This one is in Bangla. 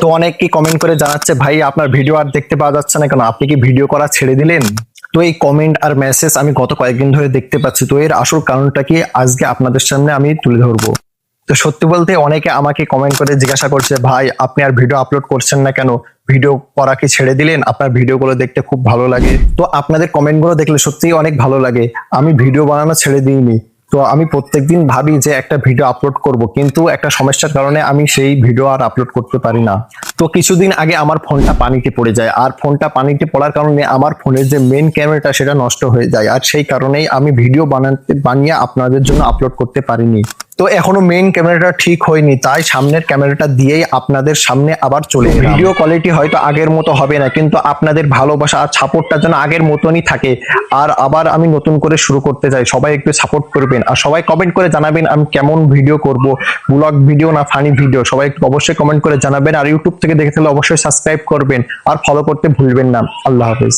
তো অনেকে কমেন্ট করে জানাচ্ছে, ভাই আপনার ভিডিও আর দেখতে পাওয়া যাচ্ছে না কেন, আপনি কি ভিডিও করা ছেড়ে দিলেন? তো এই কমেন্ট আর মেসেজ আমি গত কয়েকদিন ধরে দেখতে পাচ্ছি। তো এর আসল কারণটা কি আজকে আপনাদের সামনে আমি তুলে ধরবো। তো সত্যি বলতে অনেকে আমাকে কমেন্ট করে জিজ্ঞাসা করছে, ভাই আপনি আর ভিডিও আপলোড করছেন না কেন, ভিডিও করা কি ছেড়ে দিলেন? আপনার ভিডিওগুলো দেখতে খুব ভালো লাগে। তো আপনাদের কমেন্টগুলো দেখলে সত্যিই অনেক ভালো লাগে। আমি ভিডিও বানানো ছেড়ে দিইনি। তো আমি প্রত্যেকদিন ভাবি যে একটা ভিডিও আপলোড করব, কিন্তু একটা সমস্যার কারণে আমি সেই ভিডিও আর আপলোড করতে পারি না। তো কিছুদিন আগে আমার ফোনটা পানিতে পড়ে যায়, আর ফোনটা পানিতে পড়ার কারণে আমার ফোনের যে মেইন ক্যামেরাটা সেটা নষ্ট হয়ে যায়, আর সেই কারণেই আমি ভিডিও বানিয়ে আপনাদের জন্য আপলোড করতে পারিনি। তো এখনো মেইন ক্যামেরাটা ঠিক হয়নি, তাই সামনের ক্যামেরাটা দিয়েই আপনাদের সামনে আবার চলে এলাম। ভিডিও কোয়ালিটি হয়তো আগের মতো হবে না, কিন্তু আপনাদের ভালোবাসা আর সাপোর্টটা যেন আগের মতনই থাকে। আর আবার আমি নতুন করে শুরু করতে চাই, সবাই একটু সাপোর্ট করবেন আর সবাই কমেন্ট করে জানাবেন আমি কেমন ভিডিও করব, ব্লগ ভিডিও না ফানি ভিডিও। সবাই একটু অবশ্যই কমেন্ট করে জানাবেন, আর ইউটিউব থেকে দেখে থাকলে অবশ্যই সাবস্ক্রাইব করবেন আর ফলো করতে ভুলবেন না। আল্লাহ হাফেজ।